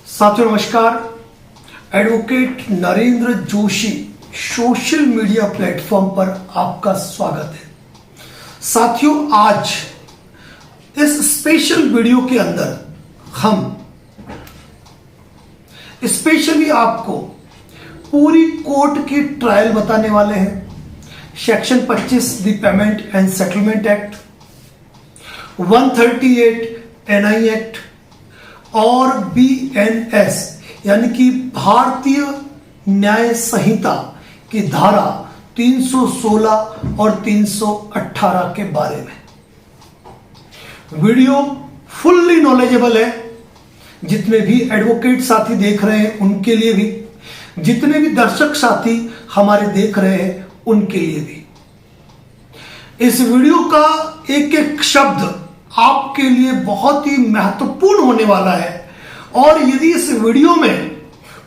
साथियों नमस्कार। Advocate Narendra Joshi social media platform पर आपका स्वागत है। साथियों, आज इस स्पेशल वीडियो के अंदर हम स्पेशली आपको पूरी कोर्ट की ट्रायल बताने वाले हैं। Section 25 the payment and settlement act, 138 NI act और बीएनएस यानी कि भारतीय न्याय संहिता की धारा 316 और 318 के बारे में। वीडियो फुल्ली नॉलेजेबल है। जितने भी एडवोकेट साथी देख रहे हैं उनके लिए भी, जितने भी दर्शक साथी हमारे देख रहे हैं उनके लिए भी। इस वीडियो का एक एक शब्द आपके लिए बहुत ही महत्वपूर्ण होने वाला है और यदि इस वीडियो में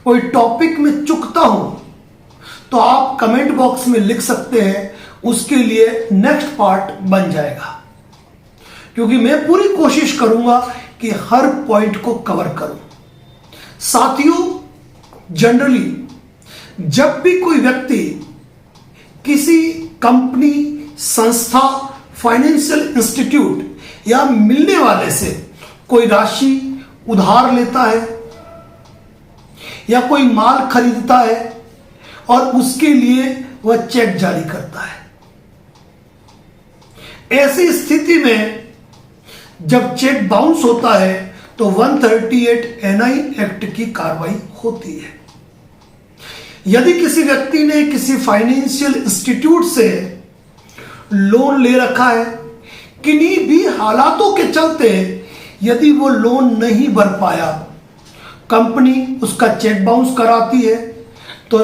कोई टॉपिक में चूकता हूं तो आप कमेंट बॉक्स में लिख सकते हैं, उसके लिए नेक्स्ट पार्ट बन जाएगा। क्योंकि मैं पूरी कोशिश करूंगा कि हर पॉइंट को कवर करूं। साथियों, जनरली जब भी कोई व्यक्ति किसी कंपनी, संस्था, फाइनेंशियल इंस्टीट्यूट या मिलने वाले से कोई राशि उधार लेता है या कोई माल खरीदता है और उसके लिए वह चेक जारी करता है, ऐसी स्थिति में जब चेक बाउंस होता है तो 138 एनआई एक्ट की कार्रवाई होती है। यदि किसी व्यक्ति ने किसी फाइनेंशियल इंस्टीट्यूट से लोन ले रखा है, किन्हीं भी हालातों के चलते यदि वो लोन नहीं भर पाया, कंपनी उसका चेक बाउंस कराती है, तो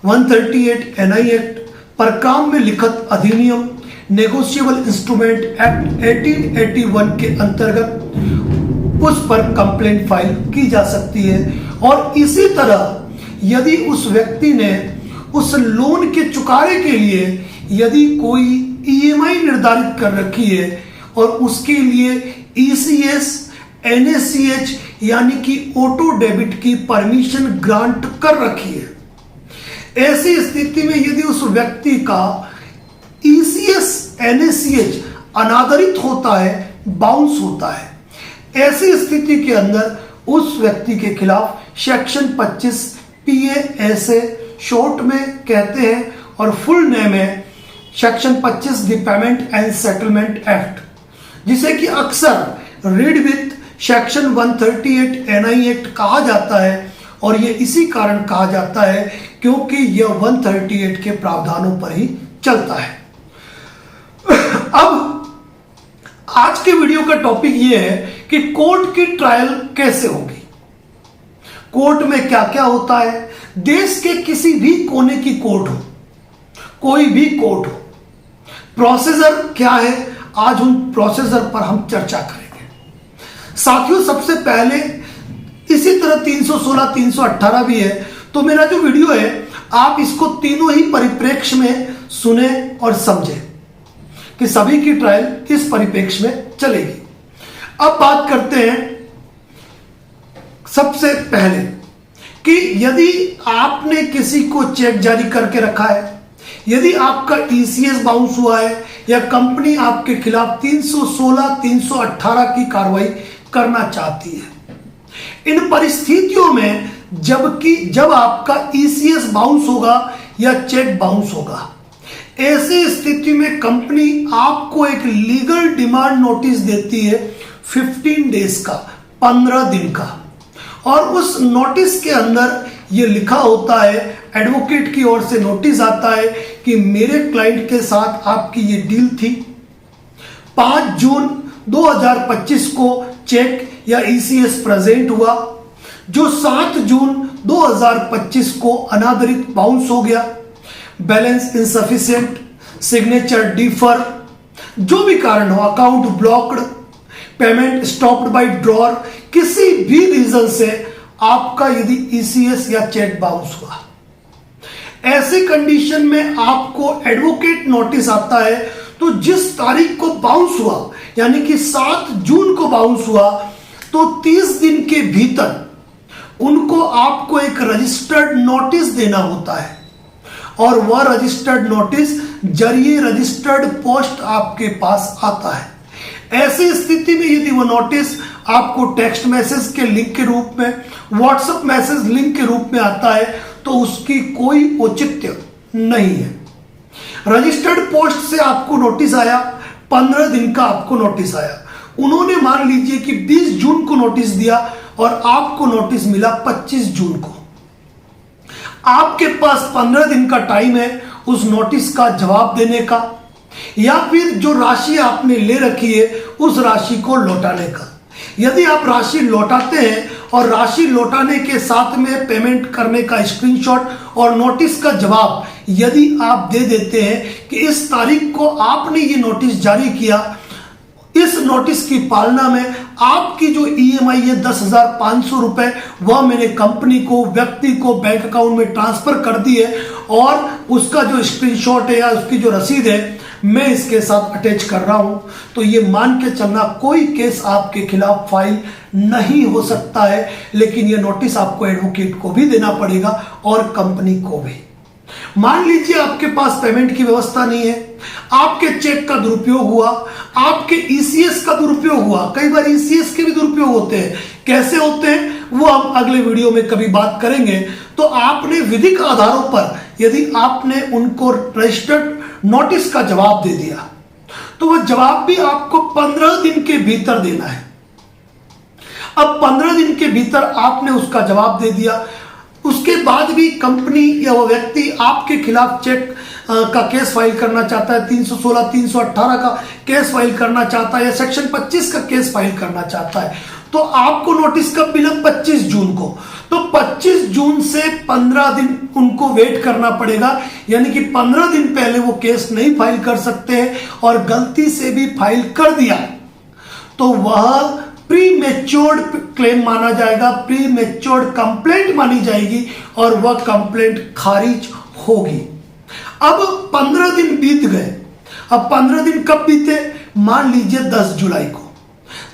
138 एनआई एक्ट पर काम में लिखित अधिनियम नेगोशिएबल इंस्ट्रूमेंट एक्ट 1881 के अंतर्गत उस पर कंप्लेंट फाइल की जा सकती है। और इसी तरह यदि उस व्यक्ति ने उस लोन के चुकाने के लिए यदि कोई ईएमआई निर्धारित कर रखी है और उसके लिए ईसीएस, एनएसीएच यानी कि ऑटो डेबिट की परमिशन ग्रांट कर रखी है, ऐसी स्थिति में यदि उस व्यक्ति का ईसीएस, एनएसीएच अनादरित होता है, बाउंस होता है, ऐसी स्थिति के अंदर उस व्यक्ति के खिलाफ सेक्शन 25 पीएएसए शॉर्ट में कहते हैं और फुल नेम है section 25 the payment and settlement act, जिसे कि अक्सर read with section 138 NI act कहा जाता है। और यह इसी कारण कहा जाता है क्योंकि यह 138 के प्रावधानों पर ही चलता है। अब आज के वीडियो का टॉपिक यह है कि कोर्ट की ट्रायल कैसे होगी, कोर्ट में क्या क्या होता है। देश के किसी भी कोने की कोर्ट हो, कोई भी कोर्ट हो, प्रोसीजर क्या है, आज उन प्रोसीजर पर हम चर्चा करेंगे। साथियों, सबसे पहले इसी तरह 316, 318 भी है, तो मेरा जो वीडियो है आप इसको तीनों ही परिप्रेक्ष्य में सुने और समझे कि सभी की ट्रायल इस परिप्रेक्ष्य में चलेगी। अब बात करते हैं सबसे पहले कि यदि आपने किसी को चेक जारी करके रखा है, यदि आपका ईसीएस बाउंस हुआ है या कंपनी आपके खिलाफ 316, 318 की कार्रवाई करना चाहती है, इन परिस्थितियों में जब आपका ईसीएस बाउंस होगा या चेक बाउंस होगा, ऐसी स्थिति में कंपनी आपको एक लीगल डिमांड नोटिस देती है 15 डेज का, 15 दिन का। और उस नोटिस के अंदर यह लिखा होता है, एडवोकेट की ओर से नोटिस आता है कि मेरे क्लाइंट के साथ आपकी ये डील थी, 5 जून 2025 को चेक या ईसीएस प्रेजेंट हुआ, जो 7 जून 2025 को अनादरित बाउंस हो गया, बैलेंस इनसफिशिएंट, सिग्नेचर डिफर, जो भी कारण हो, account blocked, payment stopped bye drawer, किसी भी रीजन से आपका यदि ईसीएस या चेक बाउंस हुआ, ऐसी कंडीशन में आपको एडवोकेट नोटिस आता है। तो जिस तारीख को बाउंस हुआ यानी कि 7 जून को बाउंस हुआ, तो 30 दिन के भीतर आपको एक रजिस्टर्ड नोटिस देना होता है और वह रजिस्टर्ड नोटिस जरिए रजिस्टर्ड पोस्ट आपके पास आता है। ऐसी स्थिति में यदि वह नोटिस आपको टेक्स्ट मैसेज के लिंक के रूप में, व्हाट्सएप मैसेज लिंक के रूप में आता है तो उसकी कोई औचित्य नहीं है। रजिस्टर्ड पोस्ट से आपको नोटिस आया, 15 दिन का आपको नोटिस आया। उन्होंने मान लीजिए कि 20 जून को नोटिस दिया और आपको नोटिस मिला 25 जून को। आपके पास 15 दिन का टाइम है उस नोटिस का जवाब देने का या फिर जो राशि आपने ले रखी है उस राशि को लौटाने का। यदि आप राशि लौटाते हैं और राशि लौटाने के साथ में पेमेंट करने का स्क्रीनशॉट और नोटिस का जवाब यदि आप दे देते हैं कि इस तारीख को आपने ये नोटिस जारी किया, इस नोटिस की पालना में आपकी जो ईएमआई है 10,500 रुपए वह मैंने कंपनी को, व्यक्ति को बैंक अकाउंट में ट्रांसफर कर दी है और उसका जो स्क्रीनशॉट है या उसकी जो रसीद है मैं इसके साथ अटैच कर रहा हूं, तो ये मान के चलना कोई केस आपके खिलाफ फाइल नहीं हो सकता है। लेकिन ये नोटिस आपको एडवोकेट को भी देना पड़ेगा और कंपनी को भी। मान लीजिए आपके पास पेमेंट की व्यवस्था नहीं है, आपके चेक का दुरुपयोग हुआ, आपके ईसीएस का दुरुपयोग हुआ। कई बार ईसीएस के भी दुरुपयोग होते हैं। कैसे होते हैं वो हम अगले वीडियो में कभी बात करेंगे। तो आपने विधिक आधारों पर यदि आपने उनको रजिस्टर्ड नोटिस का जवाब दे दिया तो वह जवाब भी आपको 15 दिन के भीतर देना है। अब 15 दिन के भीतर आपने उसका जवाब दे दिया, उसके बाद भी कंपनी या वो व्यक्ति आपके खिलाफ चेक का केस फाइल करना चाहता है, 316, 318 का केस फाइल करना चाहता है या सेक्शन 25 का केस फाइल करना चाहता है, तो आपको नोटिस कब मिला? 25 जून को। तो 25 जून से 15 दिन उनको वेट करना पड़ेगा, यानी कि 15 दिन पहले वो केस नहीं फाइल कर सकते हैं और गलती से भी फाइल कर दिया तो वह प्री मेच्योर्ड क्लेम माना जाएगा, प्री मेच्योर्ड कंप्लेंट मानी जाएगी और वह कंप्लेंट खारिज होगी। अब 15 दिन बीत गए। अब 15 दिन कब बीते? मान लीजिए 10 जुलाई को।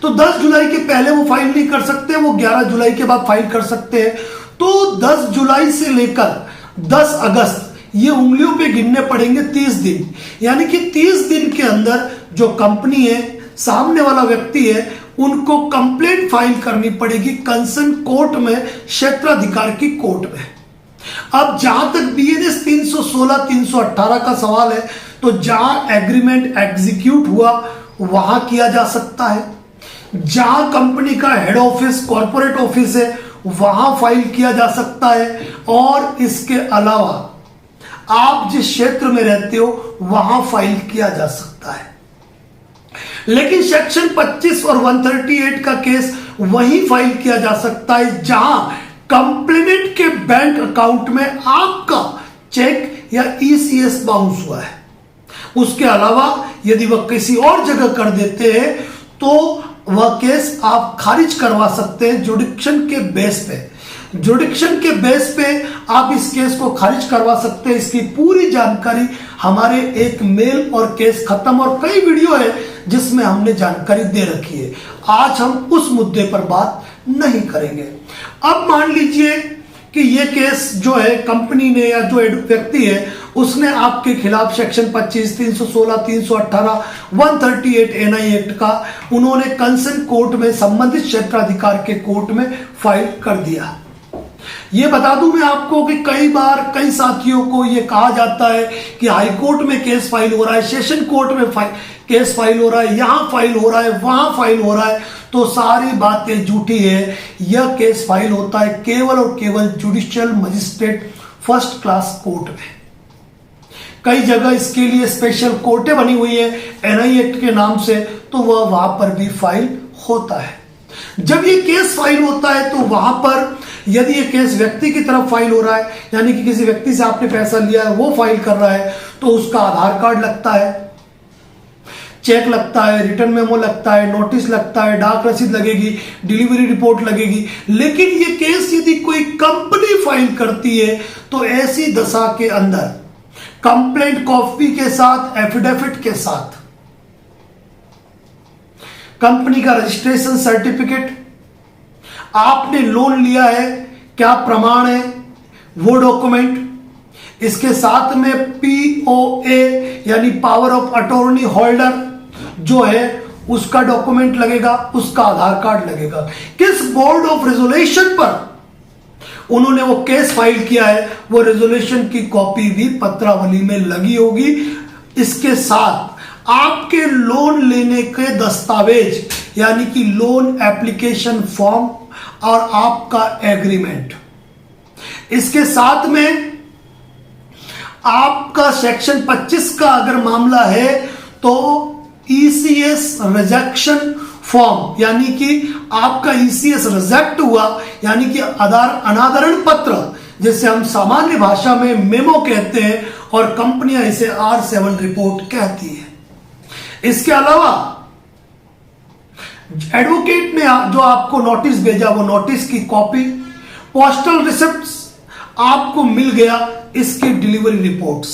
तो 10 जुलाई के पहले वो फाइल नहीं कर सकते, वो 11 जुलाई के बाद फाइल कर सकते हैं। तो 10 जुलाई से लेकर 10 अगस्त ये उंगलियों पे गिनने पड़ेंगे 30 दिन, यानी कि 30 दिन के अंदर जो कंपनी है, सामने वाला व्यक्ति है, उनको कंप्लेंट फाइल करनी पड़ेगी कंसर्न कोर्ट में, क्षेत्राधिकार की कोर्ट में। अब जहां तक बीएनएस 316, 318 का सवाल है तो जहां एग्रीमेंट एग्जीक्यूट हुआ वहां किया जा सकता है, जहां कंपनी का हेड ऑफिस, कॉर्पोरेट ऑफिस है वहां फाइल किया जा सकता है और इसके अलावा आप जिस क्षेत्र में रहते हो वहां फाइल किया जा सकता है। लेकिन सेक्शन 25 और 138 का केस वहीं फाइल किया जा सकता है जहां कंप्लेनेंट के बैंक अकाउंट में आपका चेक या ईसीएस बाउंस हुआ है। उसके अलावा यदि वह किसी और जगह कर देते हैं तो वह केस आप खारिज करवा सकते हैं जुडिक्शन के बेस पे। जुडिक्शन के बेस पे आप इस केस को खारिज करवा सकते हैं। इसकी पूरी जानकारी हमारे एक मेल और केस खत्म और कई वीडियो है जिसमें हमने जानकारी दे रखी है। आज हम उस मुद्दे पर बात नहीं करेंगे। अब मान लीजिए कि ये केस जो है कंपनी ने या जो व्यक्ति है उसने आपके खिलाफ सेक्शन 25, 316, 318, 138 एनआई एक्ट का उन्होंने कंसर्न कोर्ट में, संबंधित क्षेत्राधिकार के कोर्ट में फाइल कर दिया। ये बता दूं मैं आपको कि कई बार कई साथियों को ये कहा जाता है कि हाई कोर्ट में केस फाइल हो रहा है, सेशन कोर्ट में केस फाइल हो रहा है, यहां फाइल हो रहा है, वहां फाइल हो रहा है, तो सारी बातें झूठी है। यह केस फाइल होता है केवल और केवल judicial magistrate first class court में। कई जगह इसके लिए स्पेशल कोर्टें बनी हुई है एनआई एक्ट के नाम से, तो वह वहां पर भी फाइल होता है। जब ये केस फाइल होता है तो वहां पर यदि ये केस व्यक्ति की तरफ फाइल हो रहा है, यानी कि किसी व्यक्ति से आपने पैसा लिया है वो फाइल कर रहा है, तो उसका आधार कार्ड लगता है, चेक लगता है, रिटर्न मेमो लगता है, नोटिस लगता है, डाक रसीद लगेगी, डिलीवरी रिपोर्ट लगेगी। लेकिन ये केस यदि कोई कंपनी फाइल करती है तो ऐसी दशा के अंदर कंप्लेंट कॉपी के साथ, एफिडेविट के साथ, कंपनी का रजिस्ट्रेशन सर्टिफिकेट, आपने लोन लिया है क्या प्रमाण है वो डॉक्यूमेंट, इसके साथ में POA यानी पावर ऑफ अटॉर्नी होल्डर जो है उसका डॉक्यूमेंट लगेगा, उसका आधार कार्ड लगेगा। किस बोर्ड ऑफ रेजोल्यूशन पर उन्होंने वो केस फाइल किया है वो रेजोल्यूशन की कॉपी भी पत्रावली में लगी होगी। इसके साथ आपके लोन लेने के दस्तावेज यानी कि लोन एप्लीकेशन फॉर्म और आपका एग्रीमेंट, इसके साथ में आपका सेक्शन 25 का अगर मामला है तो ECS रिजेक्शन फॉर्म यानी कि आपका ECS रिजेक्ट हुआ यानी कि अनादरण पत्र, जिसे हम सामान्य भाषा में मेमो कहते हैं और कंपनियां इसे R7 रिपोर्ट कहती है। इसके अलावा एडवोकेट ने जो आपको नोटिस भेजा वो नोटिस की कॉपी, पोस्टल रिसिप्ट्स आपको मिल गया, इसकी डिलीवरी रिपोर्ट्स,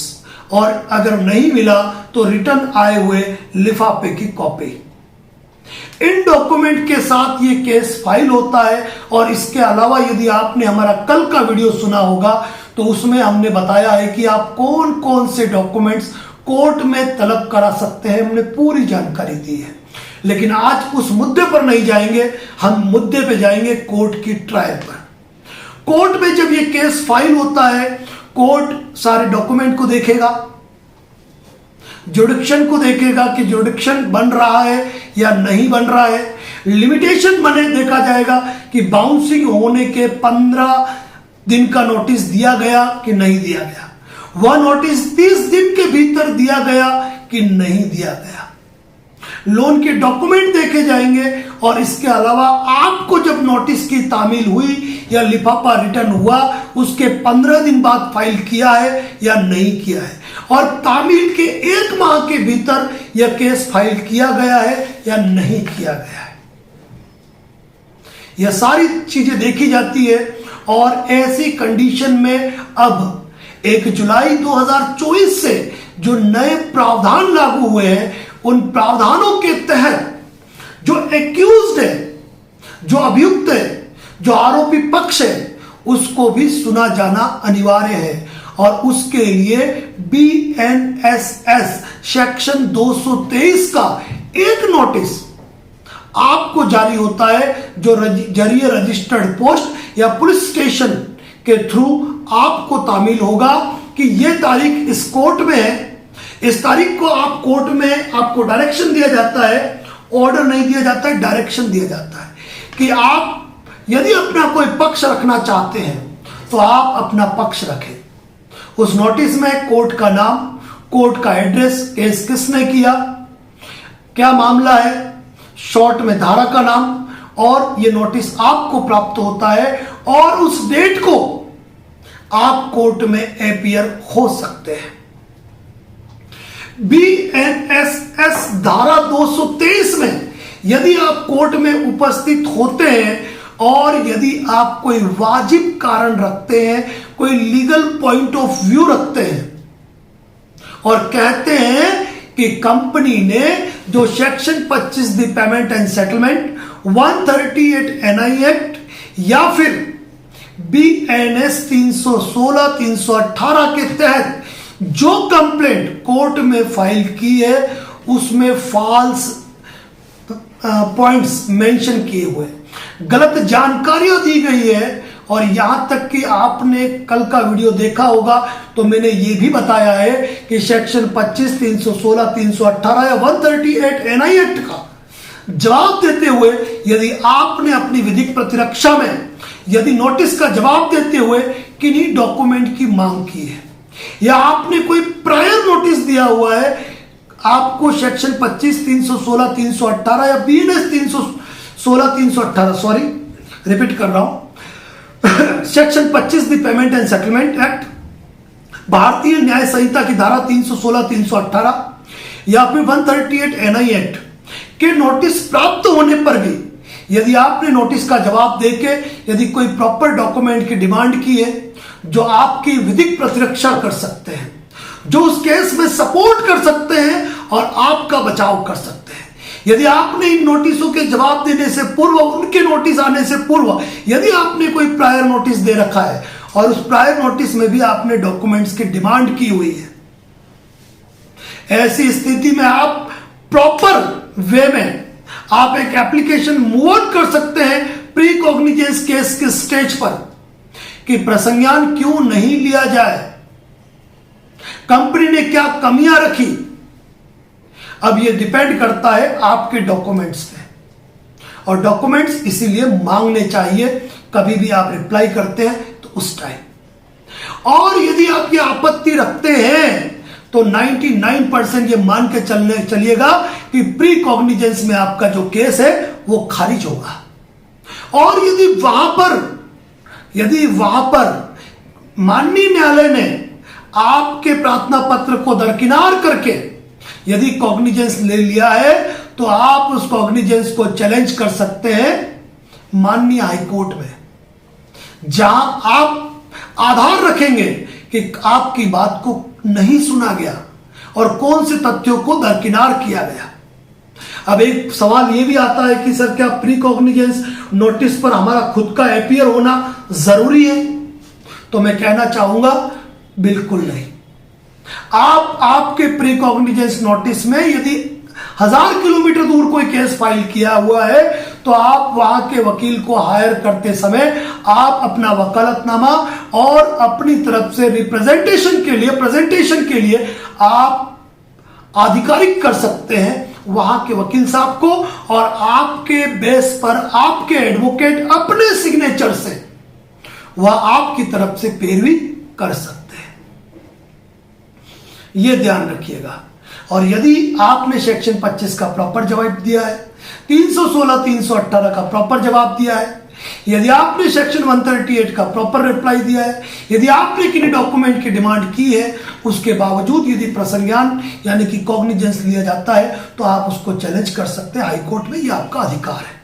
और अगर नहीं मिला तो रिटर्न आए हुए लिफाफे की कॉपी। इन डॉक्यूमेंट के साथ ये केस फाइल होता है। और इसके अलावा यदि आपने हमारा कल का वीडियो सुना होगा तो उसमें हमने बताया है कि आप कौन कौन से डॉक्यूमेंट्स कोर्ट में तलब करा सकते हैं, हमने पूरी जानकारी दी है। लेकिन आज उस मुद्दे पर नहीं जाएंगे, हम मुद्दे पे जाएंगे कोर्ट की ट्रायल पर। कोर्ट में जब ये केस फाइल होता है, कोर्ट सारे डॉक्यूमेंट को देखेगा, जुडिक्शन को देखेगा कि जुडिक्शन बन रहा है या नहीं बन रहा है। लिमिटेशन बने देखा जाएगा कि बाउंसिंग होने के 15 दिन का नोटिस दिया गया कि नहीं दिया गया, वह नोटिस 30 दिन के भीतर दिया गया कि नहीं दिया गया। लोन के डॉक्यूमेंट देखे जाएंगे और इसके अलावा आपको जब नोटिस की तामील हुई या लिफाफा रिटर्न हुआ उसके 15 दिन बाद फाइल किया है या नहीं किया है, और तामील के 1 माह के भीतर यह केस फाइल किया गया है या नहीं किया गया है। यह सारी चीजें देखी जाती है। और ऐसी कंडीशन में अब 1 जुलाई 2024 से जो नए प्रावधान लागू हुए हैं उन प्रावधानों के तहत जो एक्यूज्ड है, जो अभियुक्त है, जो आरोपी पक्ष है, उसको भी सुना जाना अनिवार्य है। और उसके लिए BNSS सेक्शन 223 का एक नोटिस आपको जारी होता है जो जरिए रजिस्टर्ड पोस्ट या पुलिस स्टेशन के थ्रू आपको तामील होगा कि यह तारीख इस कोर्ट में है, इस तारीख को आप कोर्ट में आपको डायरेक्शन दिया जाता है, ऑर्डर नहीं दिया जाता है, डायरेक्शन दिया जाता है कि आप यदि अपना कोई पक्ष रखना चाहते हैं तो आप अपना पक्ष रखें। उस नोटिस में कोर्ट का नाम, कोर्ट का एड्रेस, केस किसने किया, क्या मामला है, शॉर्ट में धारा का नाम, और यह नोटिस आपको प्राप्त होता है और उस डेट को आप कोर्ट में अपीयर हो सकते हैं। BNSS धारा 223 में यदि आप कोर्ट में उपस्थित होते हैं और यदि आप कोई वाजिब कारण रखते हैं, कोई लीगल पॉइंट ऑफ व्यू रखते हैं और कहते हैं कि कंपनी ने जो section 25 the payment and settlement 138 NI act या फिर BNS 316 318 के तहत जो कंप्लेंट कोर्ट में फाइल की है उसमें फॉल्स पॉइंट्स मेंशन किए हुए, गलत जानकारियां दी गई है। और यहां तक कि आपने कल का वीडियो देखा होगा तो मैंने ये भी बताया है कि सेक्शन 25 316 318 या 138 NI एक्ट का जवाब देते हुए यदि आपने अपनी विधिक प्रतिरक्षा में यदि नोटिस का जवाब देते हुए किन्हीं डॉक्यूमेंट की मांग की है या आपने कोई प्रायर नोटिस दिया हुआ है, आपको सेक्शन 25 316 318 या BNS 316 318 सॉरी रिपीट कर रहा हूं section 25 the payment and settlement act, भारतीय न्याय संहिता की धारा 316 318 या फिर 138 NI एक्ट के नोटिस प्राप्त होने पर भी यदि आपने नोटिस का जवाब देके यदि कोई प्रॉपर डॉक्यूमेंट की डिमांड की है जो आपकी विधिक प्रतिरक्षा कर सकते हैं, जो उस केस में सपोर्ट कर सकते हैं और आपका बचाव कर सकते हैं, यदि आपने इन नोटिसों के जवाब देने से पूर्व, उनके नोटिस आने से पूर्व यदि आपने कोई प्रायर नोटिस दे रखा है और उस प्रायर नोटिस में भी आपने डॉक्यूमेंट्स की डिमांड की हुई है, ऐसी स्थिति में आप प्रॉपर वे में आप एक एप्लीकेशन मूव ऑन कर सकते हैं प्री कॉग्निजेंस केस के स्टेज पर कि प्रसंज्ञान क्यों नहीं लिया जाए, कंपनी ने क्या कमियां रखी। अब यह डिपेंड करता है आपके डॉक्यूमेंट्स पे, और डॉक्यूमेंट्स इसीलिए मांगने चाहिए कभी भी आप रिप्लाई करते हैं तो उस टाइम। और यदि आप ये आपत्ति रखते हैं तो 99% ये मान के चलिएगा कि प्री कॉग्निजेंस में आपका जो केस है वो खारिज होगा। और यदि वहां पर माननीय न्यायालय ने आपके प्रार्थना पत्र को दरकिनार करके यदि कॉग्निजेंस ले लिया है तो आप उस कॉग्निजेंस को चैलेंज कर सकते हैं माननीय हाईकोर्ट में, जहां आप आधार रखेंगे कि आपकी बात को नहीं सुना गया और कौन से तथ्यों को दरकिनार किया गया। अब एक सवाल यह भी आता है कि सर क्या प्री कॉग्निजेंस नोटिस पर हमारा खुद का अपीयर होना जरूरी है? तो मैं कहना चाहूंगा बिल्कुल नहीं। आपके प्री कॉग्निजेंस नोटिस में यदि 1000 किलोमीटर दूर कोई केस फाइल किया हुआ है तो आप वहां के वकील को हायर करते समय आप अपना वकालतनामा और अपनी तरफ से प्रेजेंटेशन के लिए आप आधिकारिक कर सकते हैं वहां के वकील साहब को, और आपके बेस पर आपके एडवोकेट अपने सिग्नेचर से वह आपकी तरफ से पैरवी कर सकते हैं। यह ध्यान रखिएगा। और यदि आपने सेक्शन 25 का प्रॉपर जवाब दिया है, 316, 318 का प्रॉपर जवाब दिया है, यदि आपने सेक्शन 138 का प्रॉपर रिप्लाई दिया है, यदि आपने किन्हीं डॉक्यूमेंट की डिमांड की है, उसके बावजूद यदि प्रसंज्ञान यानी कि कॉग्निजेंस लिया जाता है तो आप उसको चैलेंज कर सकते हैं हाईकोर्ट में, यह आपका अधिकार है।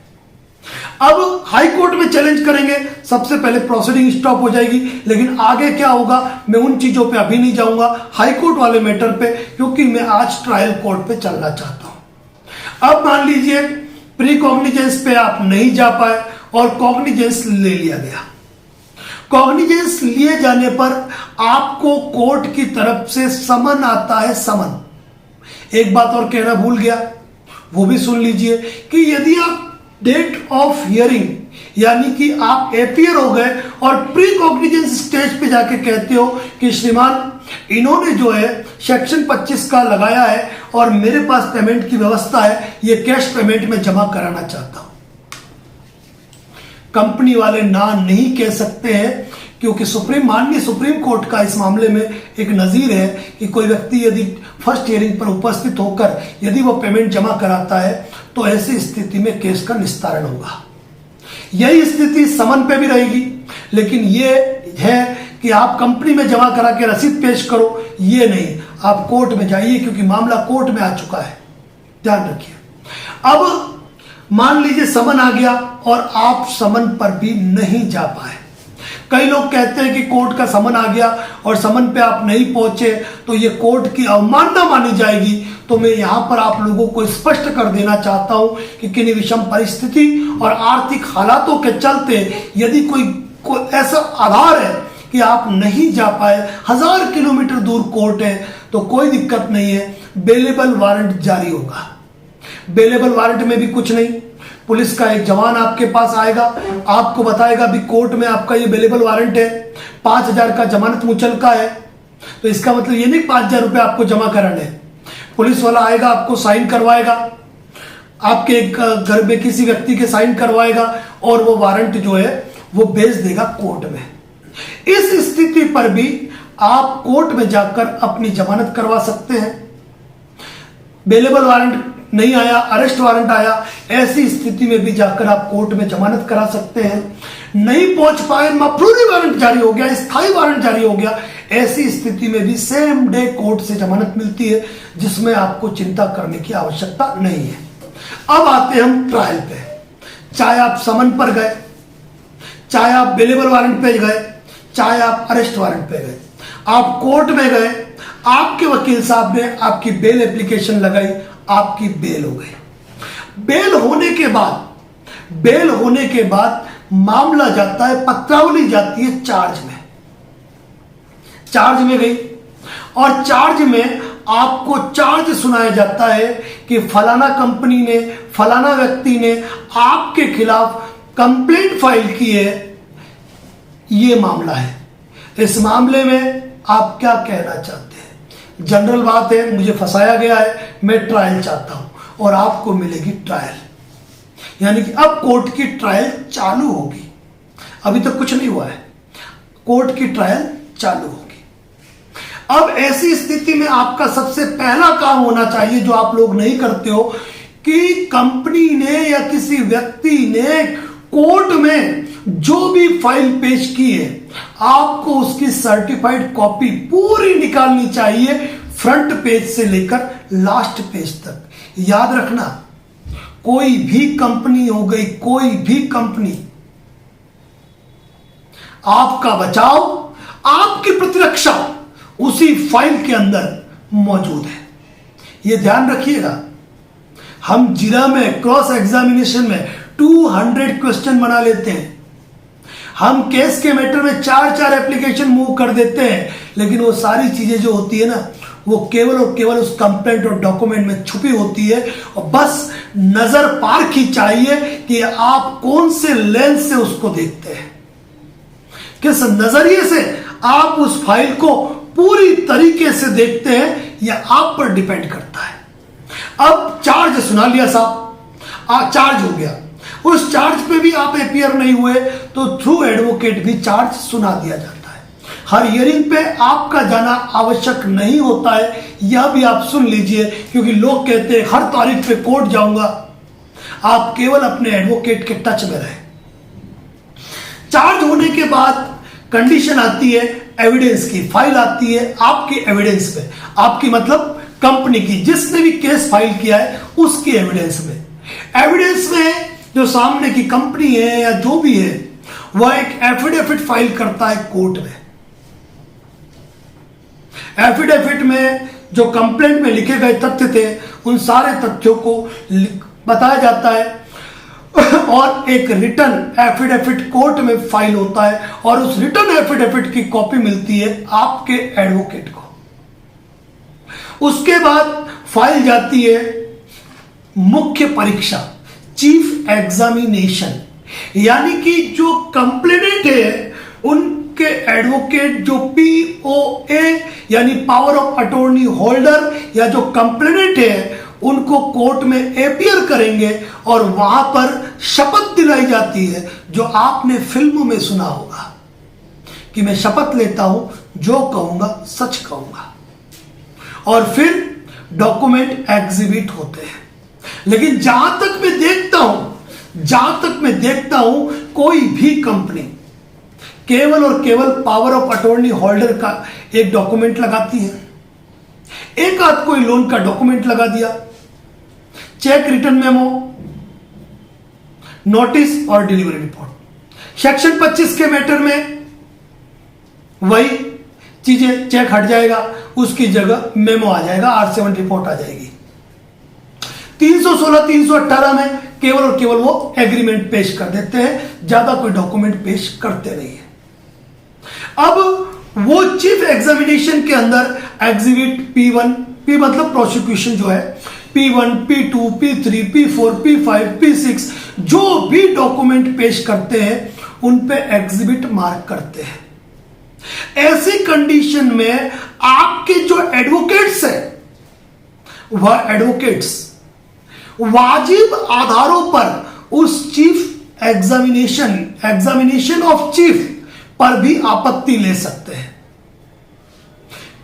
अब हाईकोर्ट में चैलेंज करेंगे, सबसे पहले प्रोसीडिंग स्टॉप हो जाएगी, लेकिन आगे क्या होगा मैं उन चीजों पे अभी नहीं जाऊंगा हाईकोर्ट वाले मैटर पे, क्योंकि मैं आज ट्रायल कोर्ट पे चलना चाहता हूं। अब मान लीजिए प्री कॉग्निजेंस पे आप नहीं जा पाए और कॉग्निजेंस ले लिया गया। कॉग्निजेंस लिए जाने पर आपको कोर्ट की तरफ से समन आता है। समन, एक बात और कहना भूल गया, वो भी सुन लीजिए कि यदि आप डेट ऑफ हियरिंग यानी कि आप अपीयर हो गए और प्री कॉग्निजेंस स्टेज पे जाके कहते हो कि श्रीमान इन्होंने जो है सेक्शन 25 का लगाया है और मेरे पास पेमेंट की व्यवस्था है, ये कैश पेमेंट में जमा कराना चाहता हूं, कंपनी वाले ना नहीं कह सकते हैं, क्योंकि माननीय सुप्रीम कोर्ट का इस मामले में एक नजीर है कि कोई व्यक्ति यदि फर्स्ट हियरिंग पर उपस्थित होकर यदि वो पेमेंट जमा कराता है तो ऐसी स्थिति में केस का निस्तारण होगा। यही स्थिति समन पे भी रहेगी, लेकिन यह है कि आप कंपनी में जमा करा के रसीद पेश करो, ये नहीं, आप कोर्ट में जाइए क्योंकि मामला कोर्ट में आ चुका है, ध्यान रखिए। अब मान लीजिए समन आ गया और आप समन पर भी नहीं जा पाए। कई लोग कहते हैं कि कोर्ट का समन आ गया और समन पे आप नहीं पहुंचे तो ये कोर्ट की अवमानना मानी जाएगी। तो मैं यहां पर आप लोगों को स्पष्ट कर देना चाहता हूं कि किन्हीं विषम परिस्थिति और आर्थिक हालातों के चलते यदि कोई ऐसा आधार है कि आप नहीं जा पाए, 1000 किलोमीटर दूर कोर्ट है, तो कोई दिक्कत नहीं है, बेलेबल वारंट जारी होगा। बेलेबल वारंट में भी कुछ नहीं, पुलिस का एक जवान आपके पास आएगा, आपको बताएगा भी कोर्ट में आपका ये बेलेबल वारंट है, 5000 का जमानत मुचलका है, तो इसका मतलब ये नहीं 5000 रुपए आपको जमा कराने हैं। पुलिस वाला आएगा, आपको साइन करवाएगा, आपके घर में किसी व्यक्ति के साइन करवाएगा और वो वारंट जो है वो भेज देगा कोर्ट में। इस स्थिति पर भी आप कोर्ट में जाकर अपनी जमानत करवा सकते हैं। बेलेबल वारंट नहीं आया, अरेस्ट वारंट आया, ऐसी स्थिति में भी जाकर आप कोर्ट में जमानत करा सकते हैं। नहीं पहुंच पाए, मफरूरी वारंट जारी हो गया, स्थायी वारंट जारी हो गया, ऐसी स्थिति में भी सेम डे कोर्ट से जमानत मिलती है, जिसमें आपको चिंता करने की आवश्यकता नहीं है। अब आते हैं हम ट्रायल पे। चाहे आप समन पर गए, चाहे आप बेलेबल वारंट पे गए, चाहे आप अरेस्ट वारंट पे गए, आप कोर्ट में गए, आपके वकील साहब ने आपकी बेल एप्लीकेशन लगाई, आपकी बेल हो गई। बेल होने के बाद मामला जाता है, पत्रावली जाती है चार्ज में गई, और चार्ज में आपको चार्ज सुनाया जाता है कि फलाना कंपनी ने, फलाना व्यक्ति ने आपके खिलाफ कंप्लेंट फाइल की है, ये मामला है। इस मामले में आप क्या कहना चाहते हैं? जनरल बात है, मुझे फंसाया गया है, मैं ट्रायल चाहता हूं और आपको मिलेगी ट्रायल, यानी कि अब कोर्ट की ट्रायल चालू होगी। अभी तक कुछ नहीं हुआ है, कोर्ट की ट्रायल चालू होगी। अब ऐसी स्थिति में आपका सबसे पहला काम होना चाहिए, जो आप लोग नहीं करते हो, कि कंपनी ने या किसी व्यक्ति ने कोर्ट में जो भी फाइल पेश की है, आपको उसकी सर्टिफाइड कॉपी पूरी निकालनी चाहिए, फ्रंट पेज से लेकर लास्ट पेज तक। याद रखना, कोई भी कंपनी हो गई, कोई भी कंपनी, आपका बचाव, आपकी प्रतिरक्षा उसी फाइल के अंदर मौजूद है, यह ध्यान रखिएगा। हम जिरा में क्रॉस एग्जामिनेशन में 200 क्वेश्चन बना लेते हैं, हम केस के मैटर में 4 एप्लीकेशन मूव कर देते हैं, लेकिन वो सारी चीजें जो होती है ना, वो केवल और केवल उस कंप्लेंट और डॉक्यूमेंट में छुपी होती है, और बस नजर पार की चाहिए कि आप कौन से लेंस से उसको देखते हैं, किस नजरिए से आप उस फाइल को पूरी तरीके से देखते हैं, यह आप पर डिपेंड करता है। अब चार्ज सुना लिया साहब, चार्ज हो गया, उस चार्ज पे भी आप अपियर नहीं हुए तो थ्रू एडवोकेट भी चार्ज सुना दिया जाता है। हर हियरिंग पे आपका जाना आवश्यक नहीं होता है, यह भी आप सुन लीजिए, क्योंकि लोग कहते हैं हर तारीख पे कोर्ट जाऊंगा। आप केवल अपने एडवोकेट के टच में रहें। चार्ज होने के बाद कंडीशन आती है एविडेंस की, फाइल आती है आपकी एविडेंस पे, आपकी मतलब कंपनी की, जिसने भी केस फाइल किया है उसकी एविडेंस में जो सामने की कंपनी है या जो भी है, वह एक एफिडेविट फाइल करता है कोर्ट में। एफिडेविट में जो कंप्लेंट में लिखे गए तथ्य थे, उन सारे तथ्यों को बताया जाता है और एक रिटन एफिडेविट कोर्ट में फाइल होता है, और उस रिटन एफिडेविट की कॉपी मिलती है आपके एडवोकेट को। उसके बाद फाइल जाती है मुख्य परीक्षा, चीफ एग्जामिनेशन, यानी कि जो कंप्लेनेंट है उनके एडवोकेट, जो पीओए यानी पावर ऑफ अटॉर्नी होल्डर, या जो कंप्लेनेंट है, उनको कोर्ट में एपियर करेंगे और वहां पर शपथ दिलाई जाती है, जो आपने फिल्मों में सुना होगा कि मैं शपथ लेता हूं, जो कहूंगा सच कहूंगा, और फिर डॉक्यूमेंट एग्जिबिट होते हैं। लेकिन जहां तक मैं देखता हूं कोई भी कंपनी केवल और केवल पावर ऑफ अटॉर्नी होल्डर का एक डॉक्यूमेंट लगाती है, एक आध कोई लोन का डॉक्यूमेंट लगा दिया, चेक रिटर्न मेमो, नोटिस और डिलीवरी रिपोर्ट। सेक्शन 25 के मैटर में वही चीजें, चेक हट जाएगा, उसकी जगह मेमो आ जाएगा, R7 रिपोर्ट आ जाएगी। 316, 318 में केवल और केवल वो एग्रीमेंट पेश कर देते हैं, ज्यादा कोई डॉक्यूमेंट पेश करते नहीं है। अब वो चीफ एग्जामिनेशन के अंदर एग्जिबिट P1, P मतलब प्रोसिक्यूशन जो है, P1, P2, P3, P4, P5, P6 जो भी डॉक्यूमेंट पेश करते हैं उन पे एग्जिबिट मार्क करते हैं। ऐसी कंडीशन में आपके जो एडवोकेट्स है, वह एडवोकेट्स वाजिब आधारों पर उस चीफ एग्जामिनेशन ऑफ चीफ पर भी आपत्ति ले सकते हैं।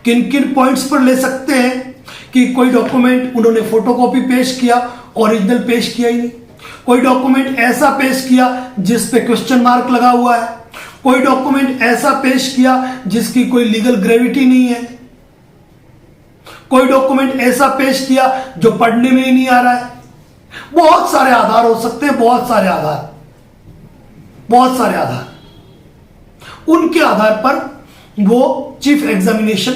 किन किन पॉइंट्स पर ले सकते हैं कि कोई डॉक्यूमेंट उन्होंने फोटोकॉपी पेश किया, ओरिजिनल पेश किया ही नहीं, कोई डॉक्यूमेंट ऐसा पेश किया जिस पे क्वेश्चन मार्क लगा हुआ है, कोई डॉक्यूमेंट ऐसा पेश किया जिसकी कोई लीगल ग्रेविटी नहीं है, कोई डॉक्यूमेंट ऐसा पेश किया जो पढ़ने में ही नहीं आ रहा है। बहुत सारे आधार हो सकते हैं, बहुत सारे आधार, उनके आधार पर वो चीफ एग्जामिनेशन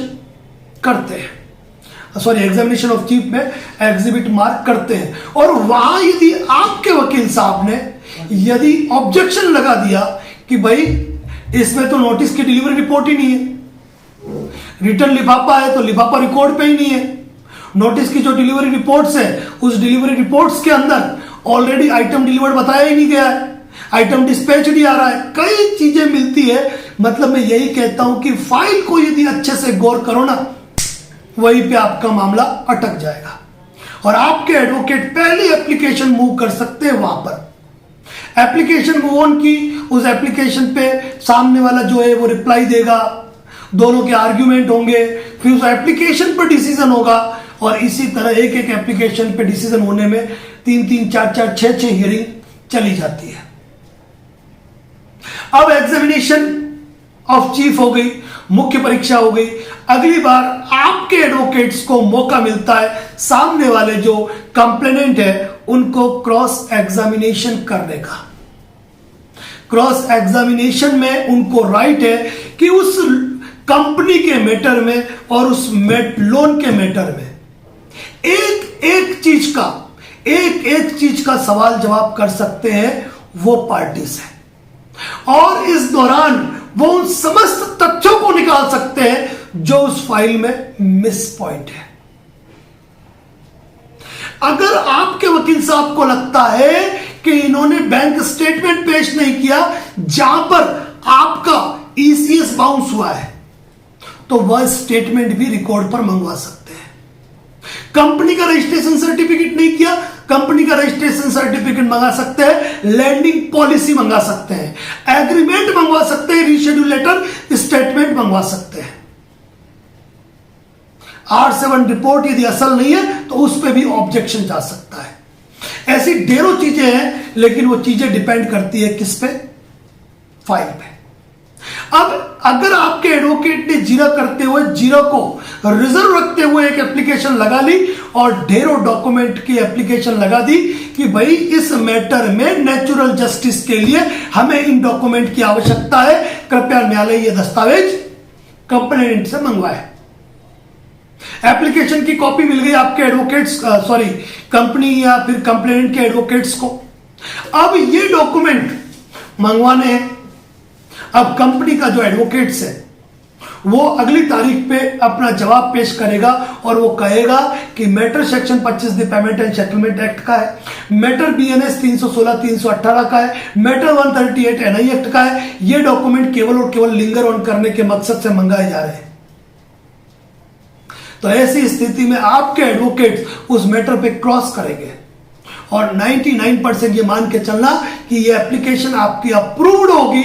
करते हैं। एग्जामिनेशन ऑफ चीफ में एग्जिबिट मार्क करते हैं। और वहां यदि आपके वकील साहब ने यदि ऑब्जेक्शन लगा दिया कि भाई इसमें तो नोटिस की डिलीवरी रिपोर्ट ही नहीं है, रिटर्न लिफाफा है तो लिफाफा रिकॉर्ड पे ही नहीं है, नोटिस की जो डिलीवरी रिपोर्ट्स है उस डिलीवरी रिपोर्ट्स के अंदर ऑलरेडी आइटम डिलीवर्ड बताया ही नहीं गया है, आइटम डिस्पैच नहीं आ रहा है, कई चीजें मिलती है। मतलब मैं यही कहता हूं कि फाइल को यदि अच्छे से गौर करो ना, वहीं पे आपका मामला अटक जाएगा और आपके एडवोकेट पहली एप्लीकेशन मूव कर सकते हैं वहां पर। एप्लीकेशन मूव ऑन की, उस एप्लीकेशन पे सामने वाला जो है वो रिप्लाई देगा, दोनों के आर्ग्यूमेंट होंगे, फिर उस एप्लीकेशन पर डिसीजन होगा और इसी तरह एक एक एप्लीकेशन पे डिसीजन होने में 3-3, 4-4, 6-6 हियरिंग चली जाती है। अब एग्जामिनेशन ऑफ चीफ हो गई, मुख्य परीक्षा हो गई। अगली बार आपके एडवोकेट्स को मौका मिलता है सामने वाले जो कंप्लेनेंट है उनको क्रॉस एग्जामिनेशन करने का। क्रॉस एग्जामिनेशन में उनको राइट है कि उस कंपनी के मैटर में और उस लोन के मैटर में एक एक चीज का सवाल जवाब कर सकते हैं वो पार्टी से, और इस दौरान वो उन समस्त तथ्यों को निकाल सकते हैं जो उस फाइल में मिस पॉइंट है। अगर आपके वकील साहब को लगता है कि इन्होंने बैंक स्टेटमेंट पेश नहीं किया जहां पर आपका ईसीएस बाउंस हुआ है, तो वह स्टेटमेंट भी रिकॉर्ड पर मंगवा सकते हैं। कंपनी का रजिस्ट्रेशन सर्टिफिकेट नहीं किया, कंपनी का रजिस्ट्रेशन सर्टिफिकेट मंगा सकते हैं, लैंडिंग पॉलिसी मंगा सकते हैं, एग्रीमेंट मंगवा सकते हैं, रीशेड्यूल लेटर, स्टेटमेंट मंगवा सकते हैं। R7 रिपोर्ट यदि असल नहीं है तो उस पर भी ऑब्जेक्शन जा सकता है। ऐसी ढेरों चीजें हैं, लेकिन वो चीजें डिपेंड करती है किस पे? फाइल पे। अब अगर आपके एडवोकेट ने जीरा करते हुए, जीरा को रिजर्व रखते हुए एक एप्लीकेशन लगा ली और ढेरों डॉक्यूमेंट की एप्लीकेशन लगा दी कि भाई इस मैटर में नेचुरल जस्टिस के लिए हमें इन डॉक्यूमेंट की आवश्यकता है, कृपया न्यायालय ये दस्तावेज कंप्लेनेंट से मंगवाए। एप्लीकेशन की कॉपी मिल गई आपके एडवोकेट्स, कंपनी या फिर कंप्लेनेंट के एडवोकेट्स को। अब ये डॉक्यूमेंट मंगवाने हैं। अब कंपनी का जो एडवोकेट्स है वो अगली तारीख पे अपना जवाब पेश करेगा और वो कहेगा कि matter section 25 the payment and settlement act का है, मैटर बीएनएस 316 318 का है, मैटर 138 एनआई एक्ट का है। ये डॉक्यूमेंट केवल और केवल लिंगर ऑन करने के मकसद से मंगाए जा रहे हैं। तो ऐसी स्थिति में आपके एडवोकेट उस मैटर पे क्रॉस करेंगे और 99% ये मान के चलना कि ये एप्लीकेशन आपकी अप्रूव्ड होगी,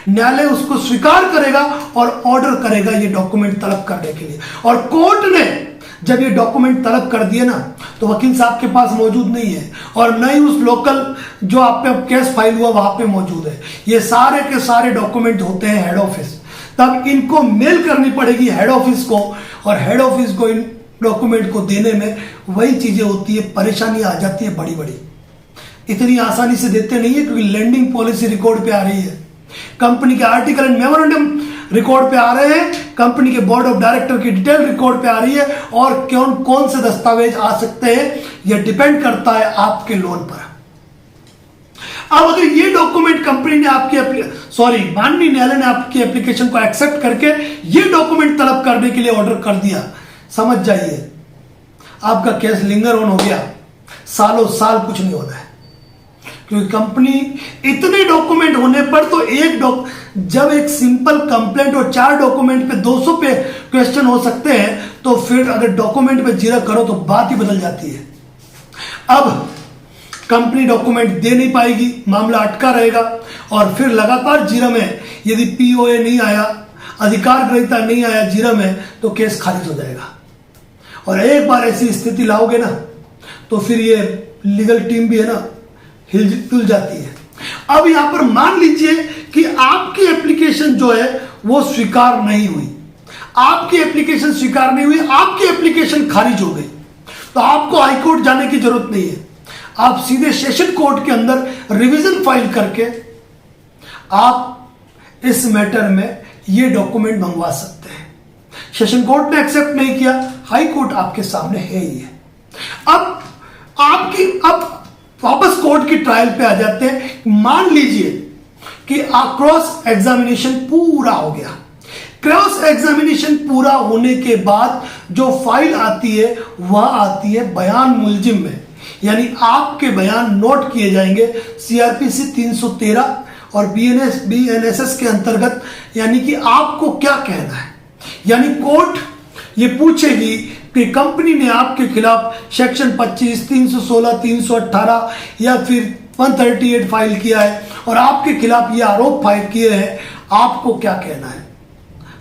न्यायालय उसको स्वीकार करेगा और ऑर्डर करेगा ये डॉक्यूमेंट तलब करने के लिए। और कोर्ट ने जब ये डॉक्यूमेंट तलब कर दिए ना, तो वकील साहब के पास मौजूद नहीं है और न ही उस लोकल जो आप पे केस फाइल हुआ वहां पे मौजूद है। ये सारे के सारे डॉक्यूमेंट होते हैं हेड ऑफिस, तब इनको मेल करनी पड़ेगी हेड ऑफिस को, और हेड ऑफिस को इन डॉक्यूमेंट को देने में वही चीजें होती है, परेशानी आ जाती है बड़ी बड़ी। इतनी आसानी से देते नहीं है क्योंकि लैंडिंग पॉलिसी रिकॉर्ड पे आ रही है, कंपनी के आर्टिकल एंड मेमोरेंडम रिकॉर्ड पे आ रहे हैं, कंपनी के बोर्ड ऑफ डायरेक्टर की डिटेल रिकॉर्ड पे आ रही है, और कौन कौन से दस्तावेज आ सकते हैं यह डिपेंड करता है आपके लोन पर। अब अगर ये डॉक्यूमेंट कंपनी ने आपकी माननीय न्यायालय ने आपकी एप्लीकेशन को एक्सेप्ट करके ये डॉक्यूमेंट तलब करने के लिए ऑर्डर कर दिया, समझ जाइए आपका केस लिंगर ऑन हो गया, सालों साल कुछ नहीं होना है। क्योंकि कंपनी इतने डॉक्यूमेंट होने पर तो जब एक सिंपल कंप्लेंट और 4 डॉक्यूमेंट पे 200 पे क्वेश्चन हो सकते हैं, तो फिर अगर डॉक्यूमेंट पे जीरा करो तो बात ही बदल जाती है। अब कंपनी डॉक्यूमेंट दे नहीं पाएगी, मामला अटका रहेगा और फिर लगातार जीरा में यदि पीओए नहीं आया, अधिकार ग्रहीता नहीं आया जीरा में, तो केस खारिज हो जाएगा। और एक बार ऐसी स्थिति लाओगे ना तो फिर ये लीगल टीम भी है ना हिल जाती है। अब यहां पर मान लीजिए कि आपकी एप्लीकेशन जो है वो स्वीकार नहीं हुई, आपकी एप्लीकेशन स्वीकार नहीं हुई, आपकी एप्लीकेशन खारिज हो गई, तो आपको हाईकोर्ट जाने की जरूरत नहीं है। आप सीधे सेशन कोर्ट के अंदर रिवीजन फाइल करके आप इस मैटर में ये डॉक्यूमेंट मंगवा सकते हैं। सेशन कोर्ट ने एक्सेप्ट नहीं किया, हाई कोर्ट आपके सामने है ही है। अब वापस कोर्ट की ट्रायल पे आ जाते हैं। मान लीजिए कि क्रॉस एग्जामिनेशन पूरा हो गया। क्रॉस एग्जामिनेशन पूरा होने के बाद जो फाइल आती है वह आती है बयान मुलजिम में, यानी आपके बयान नोट किए जाएंगे सीआरपीसी 313 और बीएनएसएस के अंतर्गत, यानी कि आपको क्या कहना है। यानी कोर्ट ये पूछेगी कि कंपनी ने आपके खिलाफ सेक्शन 25, 316, 318 या फिर 138 फाइल किया है और आपके खिलाफ ये आरोप फाइल किए हैं, आपको क्या कहना है।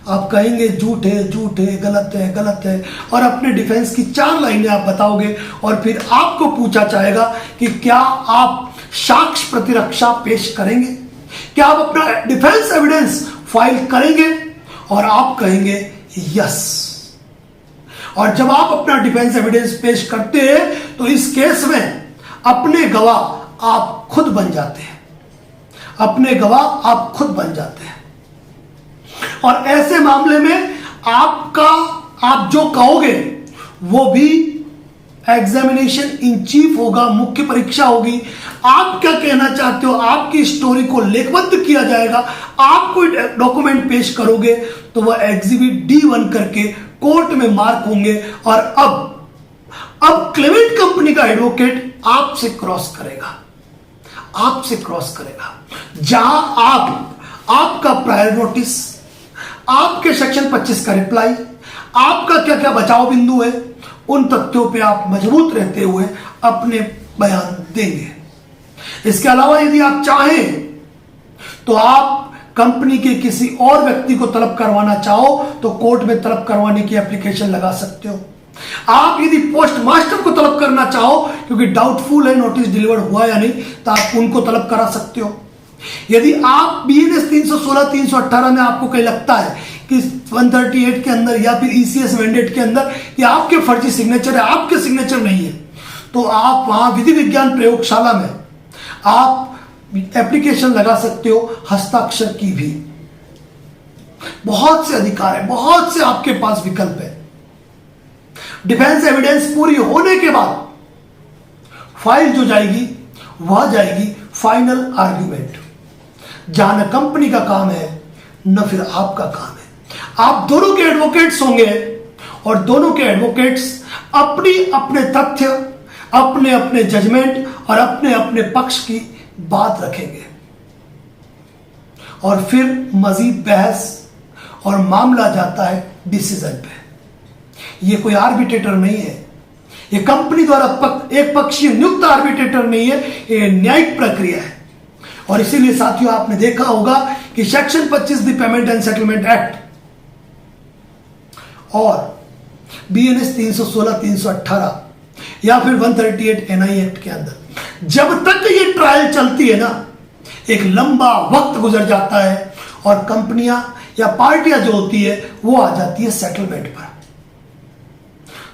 आप कहेंगे झूठ है, झूठ है, गलत है, गलत है, और अपने डिफेंस की 4 लाइनें आप बताओगे और फिर आपको पूछा जाएगा कि क्या आप साक्ष्य प्रतिरक्षा पेश करेंगे, क्या आप अपना डिफेंस एविडेंस फाइल करेंगे, और आप कहेंगे यस। और जब आप अपना डिफेंस एविडेंस पेश करते हैं तो इस केस में अपने गवाह आप खुद बन जाते हैं, अपने गवाह आप खुद बन जाते हैं। और ऐसे मामले में आप जो कहोगे वो भी एग्जामिनेशन इन चीफ होगा, मुख्य परीक्षा होगी। आप क्या कहना चाहते हो, आपकी स्टोरी को लेखबद्ध किया जाएगा, आप कोई डॉक्यूमेंट पेश करोगे तो वह एग्जिबिट D1 करके कोर्ट में मार्क होंगे। और अब क्लेमेंट कंपनी का एडवोकेट आपसे क्रॉस करेगा, आपसे क्रॉस करेगा, जहां आपका प्रायर नोटिस, आपके सेक्शन 25 का रिप्लाई, आपका क्या क्या बचाव बिंदु है, उन तथ्यों पे आप मजबूत रहते हुए अपने बयान देंगे। इसके अलावा यदि आप चाहें तो आप कंपनी के किसी और व्यक्ति को तलब करवाना चाहो तो कोर्ट में तलब करवाने की एप्लीकेशन लगा सकते हो। आप यदि पोस्ट मास्टर को तलब करना चाहो, क्योंकि डाउटफुल है नोटिस डिलीवर हुआ या नहीं, तो आप उनको तलब करा सकते हो। यदि आप बीएनएस 316, 318 में आपको कहीं लगता है कि 138 के अंदर या फिर ईसीएस मैंडेट के अंदर कि आपके फर्जी सिग्नेचर है, आपके सिग्नेचर नहीं है, तो आप वहां विधि विज्ञान प्रयोगशाला में आप एप्लीकेशन लगा सकते हो हस्ताक्षर की भी। बहुत से अधिकार है, बहुत से आपके पास विकल्प है। डिफेंस एविडेंस पूरी होने के बाद फाइल जो जाएगी वह जाएगी फाइनल आर्ग्यूमेंट, जहां न कंपनी का काम है न फिर आपका काम है। आप दोनों के एडवोकेट्स होंगे और दोनों के एडवोकेट्स अपने तथ्य, अपने अपने जजमेंट और अपने अपने पक्ष की बात रखेंगे और फिर मजीद बहस और मामला जाता है डिसीजन पे। यह कोई आर्बिट्रेटर नहीं है, यह कंपनी द्वारा एक पक्षीय नियुक्त आर्बिट्रेटर नहीं है, यह न्यायिक प्रक्रिया है। और इसीलिए साथियों आपने देखा होगा कि section 25 the payment and settlement act और बीएनएस 316, 318 या फिर 138 एनआई एक्ट के अंदर जब तक ये ट्रायल चलती है ना, एक लंबा वक्त गुजर जाता है और कंपनियां या पार्टियां जो होती है वो आ जाती है सेटलमेंट पर।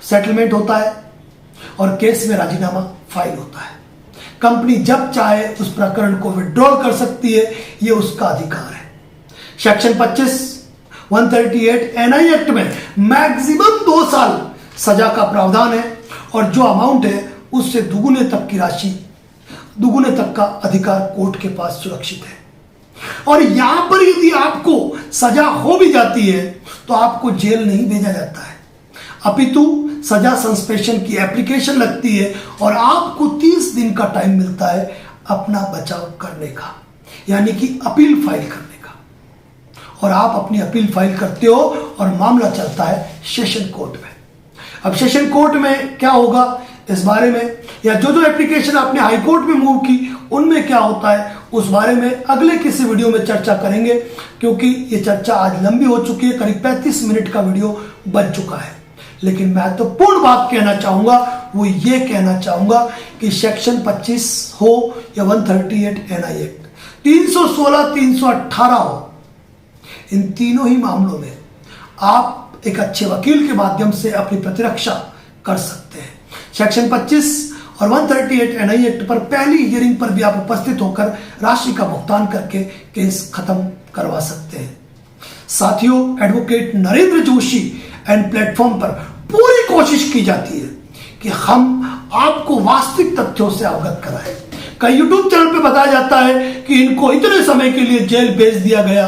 सेटलमेंट होता है और केस में राजीनामा फाइल होता है। कंपनी जब चाहे उस प्रकरण को विड्रॉल कर सकती है, ये उसका अधिकार है। सेक्शन 25, 138 एनआई एक्ट में मैक्सिमम 2 साल सजा का प्रावधान है और जो अमाउंट है उससे दुगुने तक की राशि, दुगुने तक का अधिकार कोर्ट के पास सुरक्षित है। और यहां पर यदि आपको सजा हो भी जाती है तो आपको जेल नहीं भेजा जाता है, अपितु सजा सस्पेंशन की एप्लीकेशन लगती है और आपको 30 दिन का टाइम मिलता है अपना बचाव करने का, यानी कि अपील फाइल करने का। और आप अपनी अपील फाइल करते हो और मामला चलता है सेशन कोर्ट में। अब सेशन कोर्ट में क्या होगा इस बारे में, या जो एप्लीकेशन आपने हाई कोर्ट में मूव की उनमें क्या होता है उस बारे में अगले किसी वीडियो में चर्चा करेंगे, क्योंकि ये चर्चा आज लंबी हो चुकी है, करीब 35 मिनट का वीडियो बन चुका है। लेकिन महत्वपूर्ण बात कहना चाहूंगा वो ये कहना चाहूंगा कि सेक्शन 25 हो या 138 एनआई एक्ट, 316, 318 हो, इन तीनों ही मामलों में आप एक अच्छे वकील के माध्यम से अपनी प्रतिरक्षा कर सकते हैं। सेक्शन 25 और 138 एनआई एक्ट पर पहली हियरिंग पर भी आप उपस्थित होकर राशि का भुगतान करके केस खत्म करवा सकते हैं। साथियों, advocate Narendra Joshi and platform पर पूरी कोशिश की जाती है कि हम आपको वास्तविक तथ्यों से अवगत कराएं। कई यूट्यूब चैनल पे बताया जाता है कि इनको इतने समय के लिए जेल भेज दिया गया,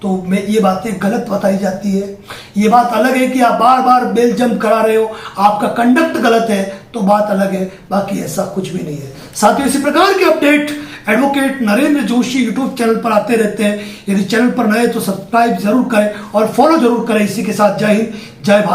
तो ये बातें गलत बताई जाती है। ये बात अलग है कि आप बार बार बेल जंप करा रहे हो, आपका कंडक्ट गलत है, तो बात अलग है, बाकी ऐसा कुछ भी नहीं है। साथियों, इसी प्रकार के update advocate Narendra Joshi YouTube channel पर आते रहते हैं। यदि चैनल पर नए तो सब्सक्राइब जरूर करें और फॉलो जरूर करें। इसी के साथ जय हिंद, जय भारत।